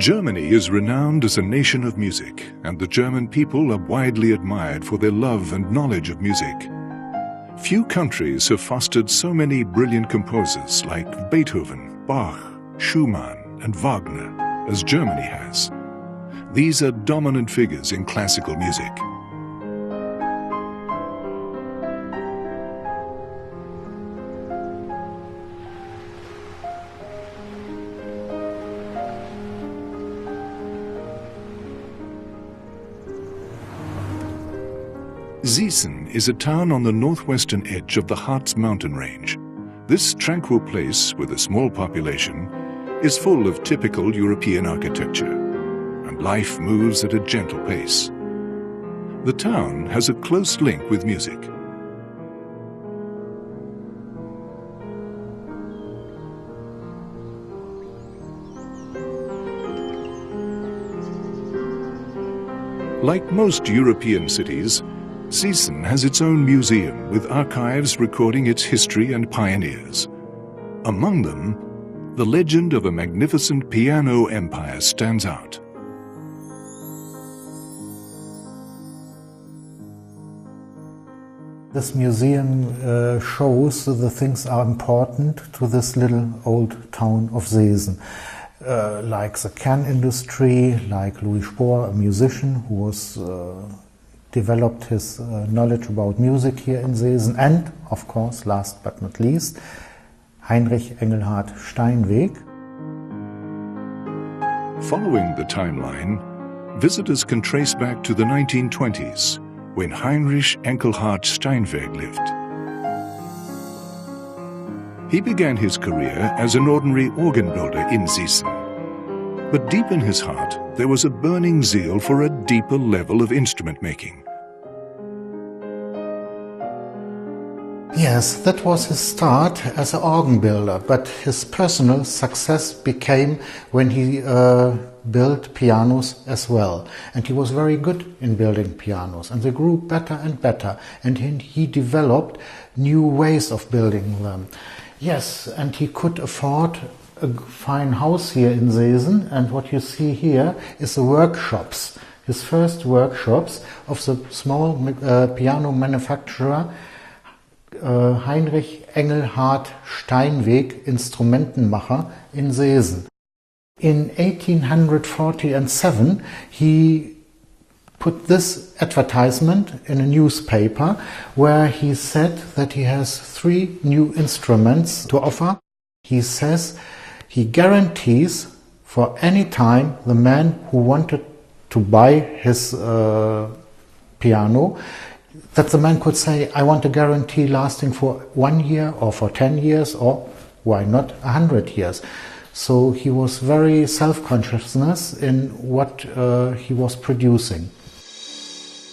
Germany is renowned as a nation of music, and the German people are widely admired for their love and knowledge of music. Few countries have fostered so many brilliant composers like Beethoven, Bach, Schumann, and Wagner as Germany has. These are dominant figures in classical music. Zeezene is a town on the northwestern edge of the Harz mountain range. This tranquil place, with a small population, is full of typical European architecture, and life moves at a gentle pace. The town has a close link with music. Like most European cities, Zeezene has its own museum with archives recording its history and pioneers. Among them, the legend of a magnificent piano empire stands out. This museum shows the things are important to this little old town of Zeezene. Like the can industry, like Louis Spohr, a musician who was developed his knowledge about music here in Zeezene, and, of course, last but not least, Heinrich Engelhard Steinweg. Following the timeline, visitors can trace back to the 1920s, when Heinrich Engelhard Steinweg lived. He began his career as an ordinary organ builder in Zeezene. But deep in his heart, there was a burning zeal for a deeper level of instrument making. Yes, that was his start as an organ builder, but his personal success became when he built pianos as well. And he was very good in building pianos, and they grew better and better, and he developed new ways of building them. Yes, and he could afford a fine house here in Zeezene, and what you see here is the workshops, his first workshops of the small piano manufacturer Heinrich Engelhard Steinweg, Instrumentenmacher in Zeezene. In 1847 he put this advertisement in a newspaper where he said that he has 3 new instruments to offer. He says he guarantees for any time the man who wanted to buy his piano, that the man could say, I want a guarantee lasting for 1 year or for 10 years or why not 100 years. So he was very self-consciousness in what he was producing.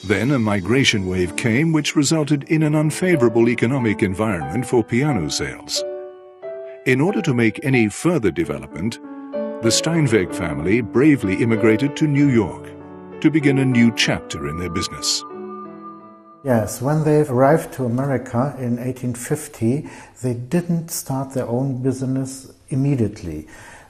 Then a migration wave came which resulted in an unfavorable economic environment for piano sales. In order to make any further development, the Steinweg family bravely immigrated to New York to begin a new chapter in their business. Yes, when they arrived to America in 1850, they didn't start their own business immediately.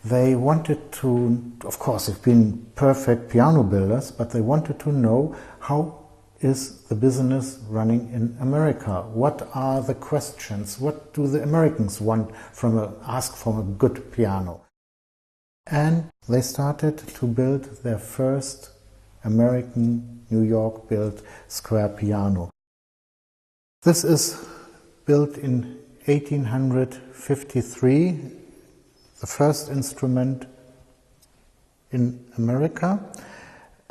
They wanted to, of course, they've been perfect piano builders, but they wanted to know how is the business running in America? What are the questions? What do the Americans want ask from a good piano? And they started to build their first American, New York-built square piano. This is built in 1853, the first instrument in America,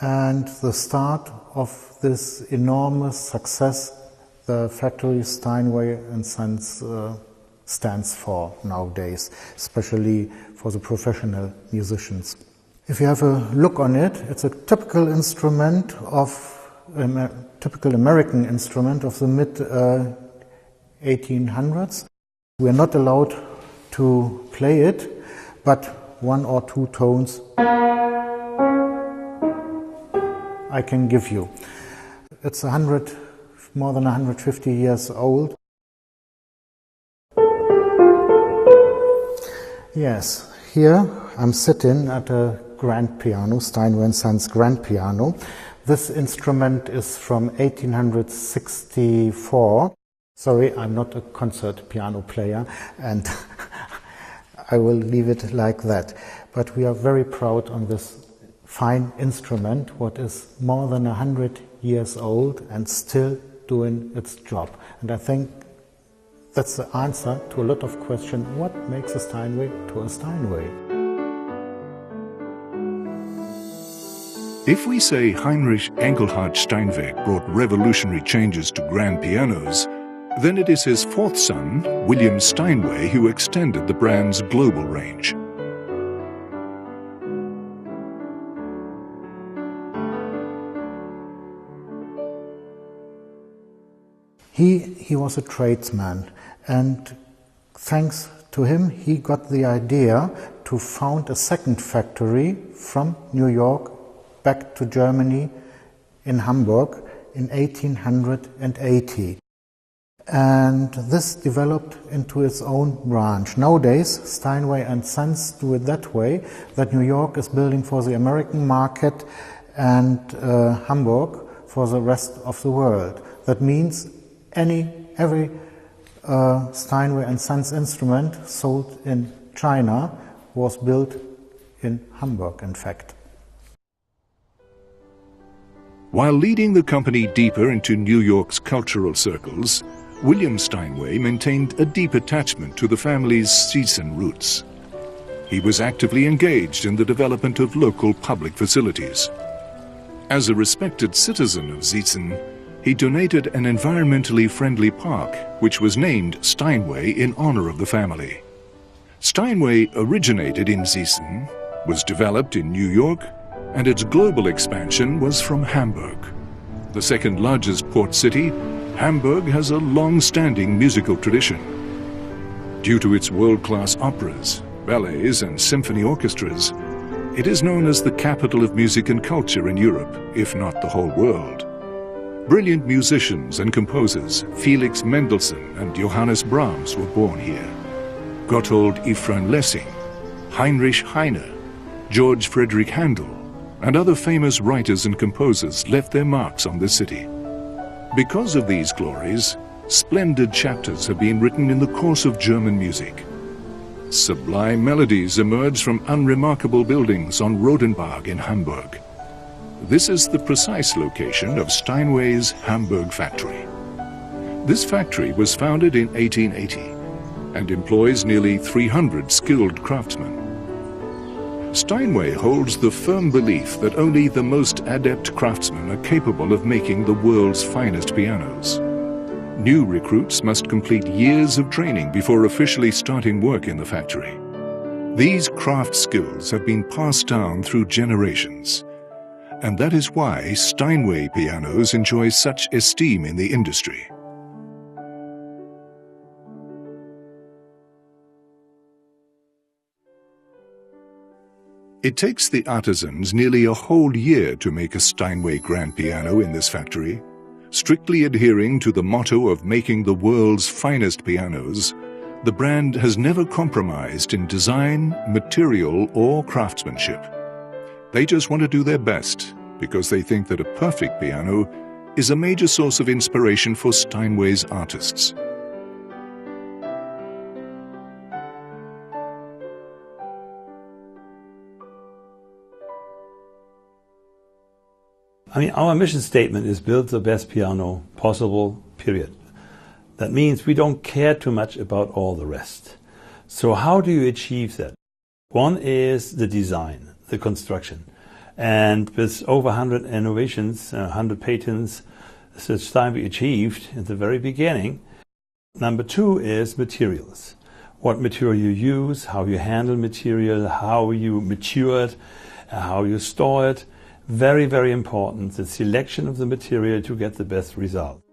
and the start of this enormous success the factory Steinway and Sons stands for nowadays, especially for the professional musicians. If you have a look on it, it's a typical instrument typical American instrument of the mid-1800s. We are not allowed to play it, but 1 or 2 tones I can give you. It's more than 150 years old. Yes, here I'm sitting at a grand piano, Steinway and Sons grand piano. This instrument is from 1864. Sorry, I'm not a concert piano player, and I will leave it like that. But we are very proud on this fine instrument, what is more than 100 years old and still doing its job. And I think that's the answer to a lot of questions. What makes a Steinway to a Steinway? If we say Heinrich Engelhard Steinweg brought revolutionary changes to grand pianos, then it is his fourth son, William Steinway, who extended the brand's global range. He was a tradesman, and thanks to him he got the idea to found a second factory from New York back to Germany in Hamburg in 1880. And this developed into its own branch. Nowadays, Steinway and Sons do it that way, that New York is building for the American market and Hamburg for the rest of the world. That means every Steinway and Sons instrument sold in China was built in Hamburg, in fact. While leading the company deeper into New York's cultural circles, William Steinway maintained a deep attachment to the family's Ziezen roots. He was actively engaged in the development of local public facilities. As a respected citizen of Ziezen, he donated an environmentally friendly park, which was named Steinway in honor of the family. Steinway originated in Ziezen, was developed in New York, and its global expansion was from Hamburg. The second largest port city, Hamburg has a long-standing musical tradition. Due to its world-class operas, ballets, and symphony orchestras, it is known as the capital of music and culture in Europe, if not the whole world. Brilliant musicians and composers Felix Mendelssohn and Johannes Brahms were born here. Gotthold Ephraim Lessing, Heinrich Heine, George Frederick Handel, and other famous writers and composers left their marks on this city. Because of these glories, splendid chapters have been written in the course of German music. Sublime melodies emerge from unremarkable buildings on Rodenbach in Hamburg. This is the precise location of Steinway's Hamburg factory. This factory was founded in 1880 and employs nearly 300 skilled craftsmen. Steinway holds the firm belief that only the most adept craftsmen are capable of making the world's finest pianos. New recruits must complete years of training before officially starting work in the factory. These craft skills have been passed down through generations, and that is why Steinway pianos enjoy such esteem in the industry. It takes the artisans nearly a whole year to make a Steinway grand piano in this factory. Strictly adhering to the motto of making the world's finest pianos, the brand has never compromised in design, material, or craftsmanship. They just want to do their best because they think that a perfect piano is a major source of inspiration for Steinway's artists. Our mission statement is build the best piano possible, period. That means we don't care too much about all the rest. So how do you achieve that? One is the design, the construction. And with over 100 innovations, 100 patents that Steinway achieved at the very beginning. Number two is materials. What material you use, how you handle material, how you mature it, how you store it. Very, very important, the selection of the material to get the best result.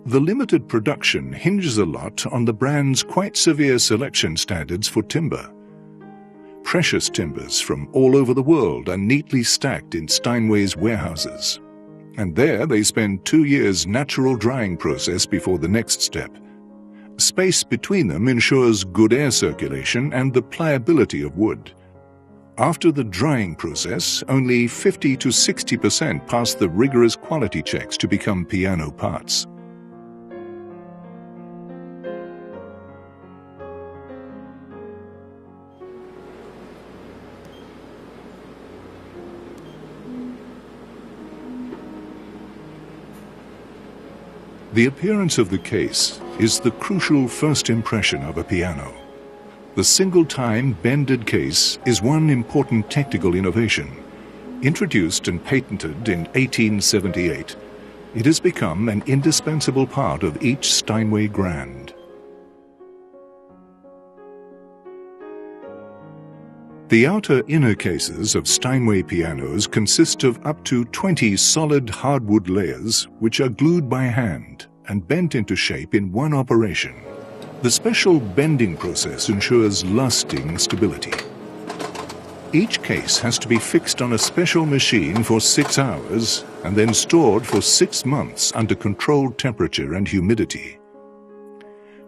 The limited production hinges a lot on the brand's quite severe selection standards for timber. Precious timbers from all over the world are neatly stacked in Steinway's warehouses. And there they spend 2 years' natural drying process before the next step. Space between them ensures good air circulation and the pliability of wood. After the drying process, only 50 to 60% pass the rigorous quality checks to become piano parts. The appearance of the case is the crucial first impression of a piano. The single-time bended case is one important technical innovation. Introduced and patented in 1878, it has become an indispensable part of each Steinway grand. The outer-inner cases of Steinway pianos consist of up to 20 solid hardwood layers which are glued by hand and bent into shape in one operation. The special bending process ensures lasting stability. Each case has to be fixed on a special machine for 6 hours and then stored for 6 months under controlled temperature and humidity.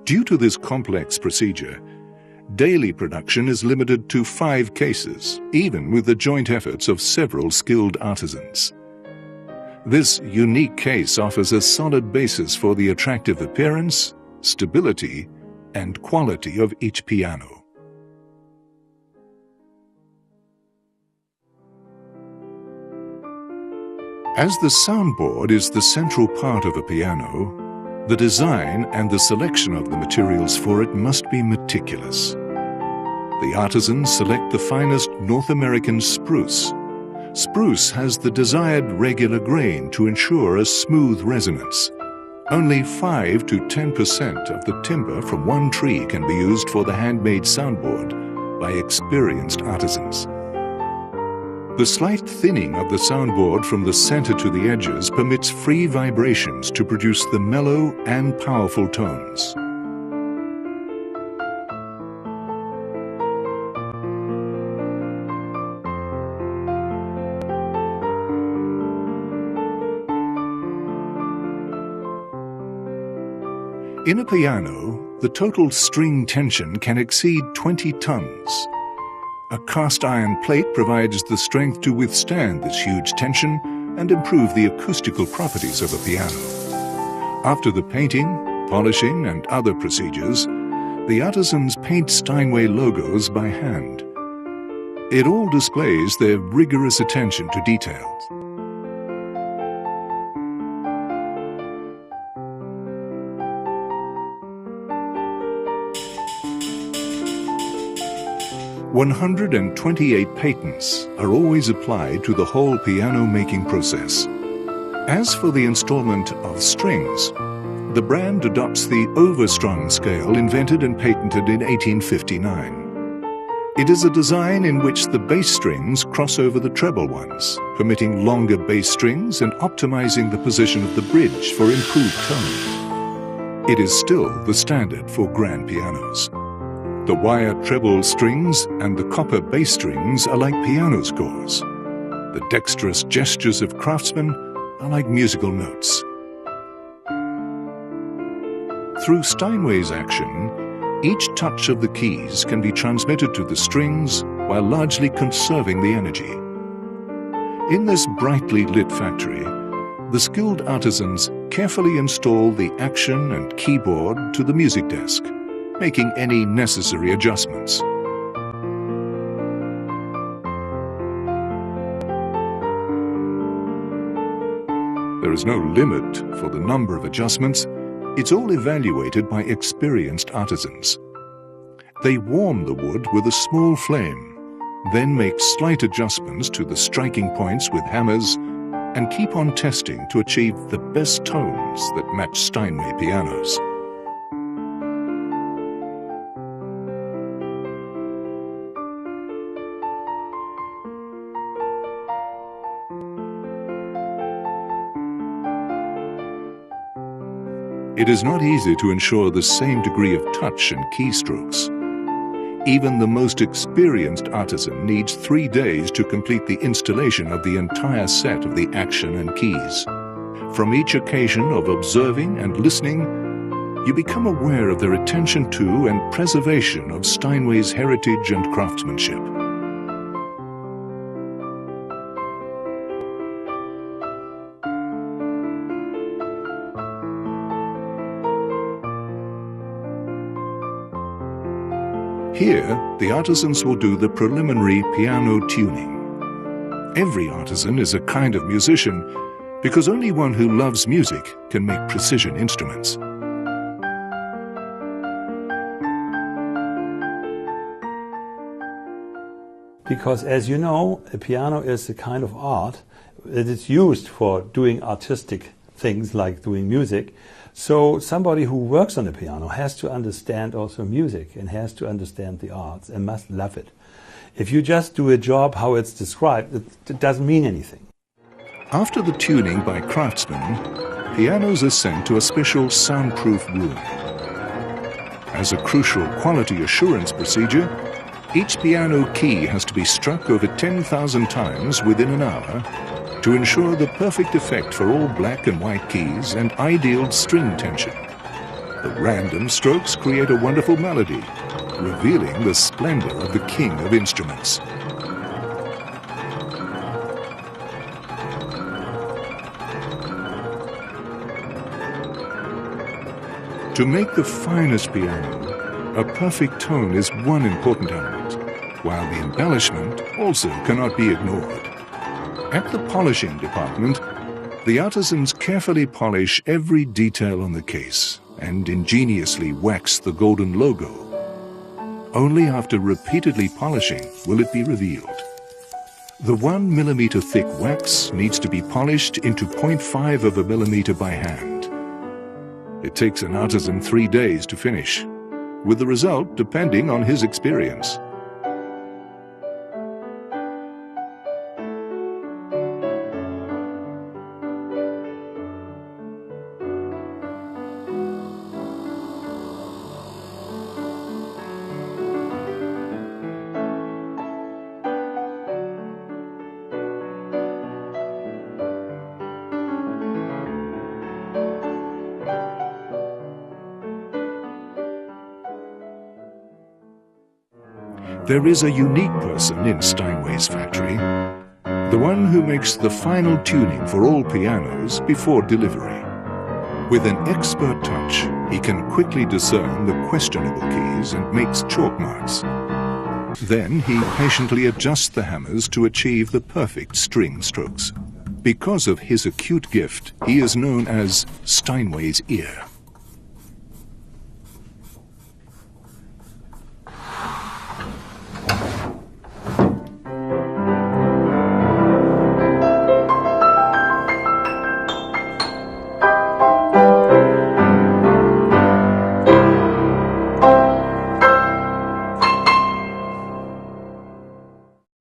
Due to this complex procedure, daily production is limited to 5 cases, even with the joint efforts of several skilled artisans. This unique case offers a solid basis for the attractive appearance, stability, and quality of each piano. As the soundboard is the central part of a piano, the design and the selection of the materials for it must be meticulous. The artisans select the finest North American spruce. Spruce has the desired regular grain to ensure a smooth resonance. Only 5 to 10% of the timber from one tree can be used for the handmade soundboard by experienced artisans. The slight thinning of the soundboard from the center to the edges permits free vibrations to produce the mellow and powerful tones. In a piano, the total string tension can exceed 20 tons. A cast iron plate provides the strength to withstand this huge tension and improve the acoustical properties of a piano. After the painting, polishing, and other procedures, the artisans paint Steinway logos by hand. It all displays their rigorous attention to details. "128 patents are always applied to the whole piano-making process. As for the installment of strings, the brand adopts the overstrung scale invented and patented in 1859. It is a design in which the bass strings cross over the treble ones, permitting longer bass strings and optimizing the position of the bridge for improved tone. It is still the standard for grand pianos. The wire treble strings and the copper bass strings are like piano scores. The dexterous gestures of craftsmen are like musical notes. Through Steinway's action, each touch of the keys can be transmitted to the strings while largely conserving the energy. In this brightly lit factory, the skilled artisans carefully install the action and keyboard to the music desk, making any necessary adjustments. There is no limit for the number of adjustments. It's all evaluated by experienced artisans. They warm the wood with a small flame, then make slight adjustments to the striking points with hammers, and keep on testing to achieve the best tones that match Steinway pianos. It is not easy to ensure the same degree of touch and keystrokes. Even the most experienced artisan needs 3 days to complete the installation of the entire set of the action and keys. From each occasion of observing and listening, you become aware of their attention to and preservation of Steinway's heritage and craftsmanship. Here, the artisans will do the preliminary piano tuning. Every artisan is a kind of musician because only one who loves music can make precision instruments. Because as you know, a piano is a kind of art that is used for doing artistic things like doing music. So somebody who works on a piano has to understand also music and has to understand the arts and must love it. If you just do a job how it's described, it doesn't mean anything. After the tuning by craftsmen, pianos are sent to a special soundproof room. As a crucial quality assurance procedure, each piano key has to be struck over 10,000 times within an hour to ensure the perfect effect for all black and white keys and ideal string tension. The random strokes create a wonderful melody, revealing the splendor of the king of instruments. To make the finest piano, a perfect tone is one important element, while the embellishment also cannot be ignored. At the polishing department, the artisans carefully polish every detail on the case and ingeniously wax the golden logo. Only after repeatedly polishing will it be revealed. The 1 millimeter thick wax needs to be polished into 0.5 of a millimeter by hand. It takes an artisan 3 days to finish, with the result depending on his experience. There is a unique person in Steinway's factory, the one who makes the final tuning for all pianos before delivery. With an expert touch, he can quickly discern the questionable keys and makes chalk marks. Then he patiently adjusts the hammers to achieve the perfect string strokes. Because of his acute gift, he is known as Steinway's ear.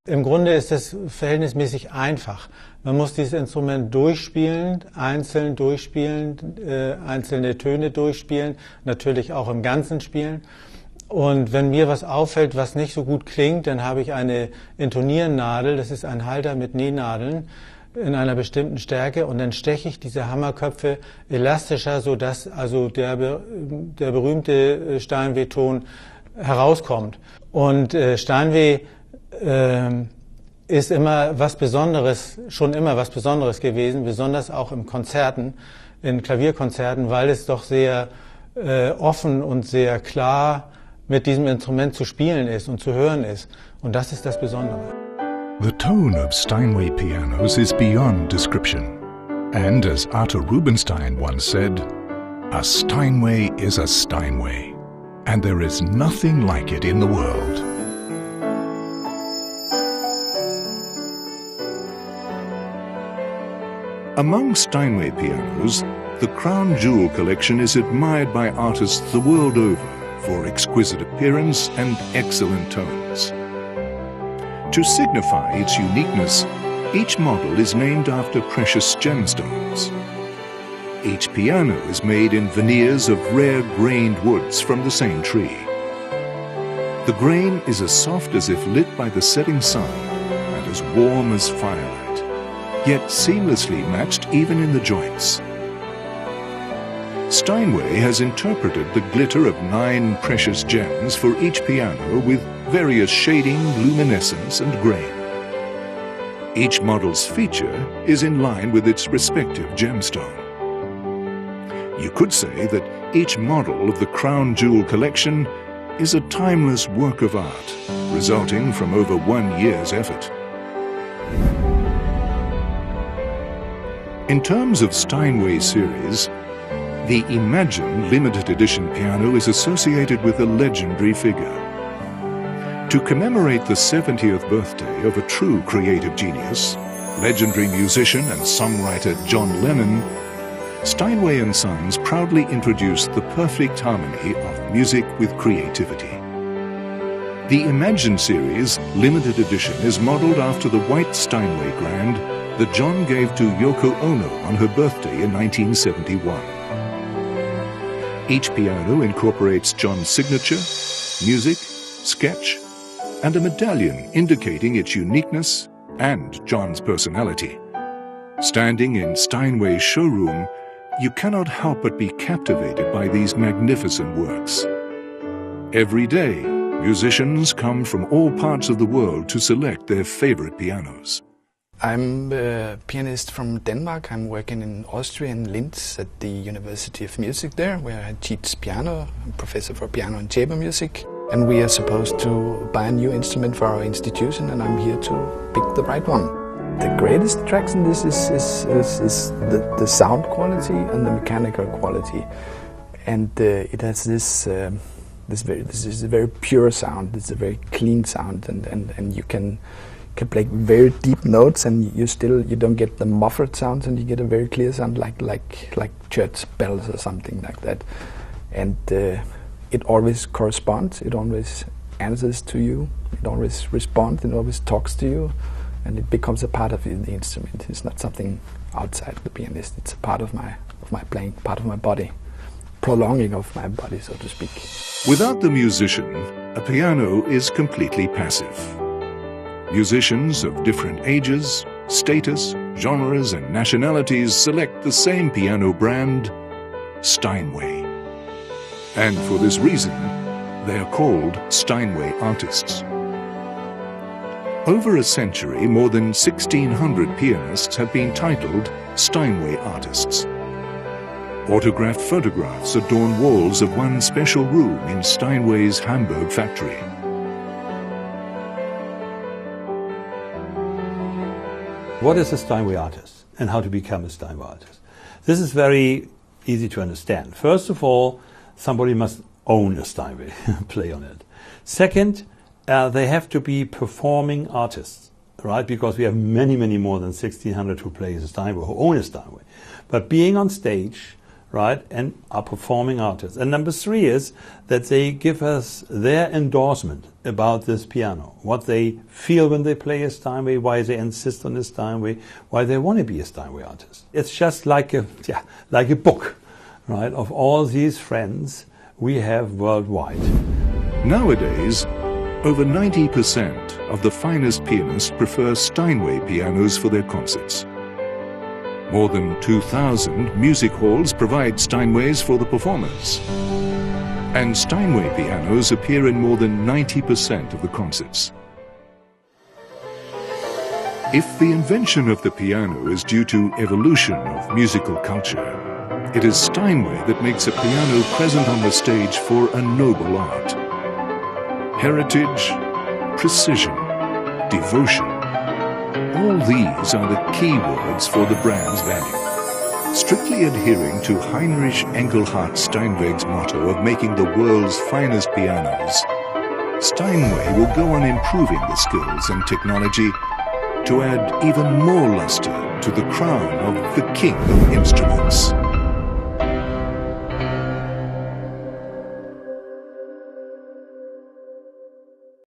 Im Grunde ist es verhältnismäßig einfach. Man muss dieses Instrument durchspielen, einzeln durchspielen, einzelne Töne durchspielen, natürlich auch im Ganzen spielen. Und wenn mir was auffällt, was nicht so gut klingt, dann habe ich eine Intoniernadel, das ist ein Halter mit Nähnadeln in einer bestimmten Stärke, und dann steche ich diese Hammerköpfe elastischer, sodass also der berühmte Steinway-Ton herauskommt. Und Steinway ist immer was Besonderes, schon immer was Besonderes gewesen, besonders auch in Konzerten, in Klavierkonzerten, weil es doch sehr offen und sehr klar mit diesem Instrument zu spielen ist und zu hören ist. Und das ist das Besondere. The tone of Steinway pianos is beyond description. And as Arthur Rubinstein once said, a Steinway is a Steinway, and there is nothing like it in the world. Among Steinway pianos, the crown jewel collection is admired by artists the world over for exquisite appearance and excellent tones. To signify its uniqueness, each model is named after precious gemstones. Each piano is made in veneers of rare grained woods from the same tree. The grain is as soft as if lit by the setting sun and as warm as firelight, yet seamlessly matched even in the joints. Steinway has interpreted the glitter of 9 precious gems for each piano with various shading, luminescence and grain. Each model's feature is in line with its respective gemstone. You could say that each model of the crown jewel collection is a timeless work of art, resulting from over 1 year's effort. In terms of Steinway series, the Imagine limited edition piano is associated with a legendary figure. To commemorate the 70th birthday of a true creative genius, legendary musician and songwriter John Lennon, Steinway & Sons proudly introduced the perfect harmony of music with creativity. The Imagine series limited edition is modeled after the white Steinway Grand that John gave to Yoko Ono on her birthday in 1971. Each piano incorporates John's signature, music, sketch, and a medallion indicating its uniqueness and John's personality. Standing in Steinway's showroom, you cannot help but be captivated by these magnificent works. Every day, musicians come from all parts of the world to select their favorite pianos. I'm a pianist from Denmark. I'm working in Austria, in Linz, at the University of Music there, where I teach piano. I'm professor for piano and chamber music. And we are supposed to buy a new instrument for our institution, and I'm here to pick the right one. The greatest attraction is the sound quality and the mechanical quality. And it has this is a very pure sound. It's a very clean sound, and you can play very deep notes, and you don't get the muffled sounds, and you get a very clear sound like church bells or something like that. And it always corresponds. It always answers to you. It always responds. It always talks to you, and it becomes a part of the instrument. It's not something outside the pianist. It's a part of my playing, part of my body, prolonging of my body, so to speak. Without the musician, a piano is completely passive. Musicians of different ages, status, genres, and nationalities select the same piano brand, Steinway. And for this reason, they are called Steinway artists. Over a century, more than 1,600 pianists have been titled Steinway artists. Autographed photographs adorn walls of one special room in Steinway's Hamburg factory. What is a Steinway artist and how to become a Steinway artist? This is very easy to understand. First of all, somebody must own a Steinway, play on it. Second, they have to be performing artists, right? Because we have many, many more than 1,600 who play a Steinway, who own a Steinway. But being on stage, right, and are performing artists. And number three is that they give us their endorsement about this piano, what they feel when they play a Steinway, why they insist on a Steinway, why they want to be a Steinway artist. It's just like a book, right, of all these friends we have worldwide. Nowadays, over 90% of the finest pianists prefer Steinway pianos for their concerts. More than 2,000 music halls provide Steinways for the performers. And Steinway pianos appear in more than 90% of the concerts. If the invention of the piano is due to evolution of musical culture, it is Steinway that makes a piano present on the stage for a noble art. Heritage, precision, devotion. All these are the key words for the brand's value. Strictly adhering to Heinrich Engelhard Steinweg's motto of making the world's finest pianos, Steinway will go on improving the skills and technology to add even more luster to the crown of the king of instruments.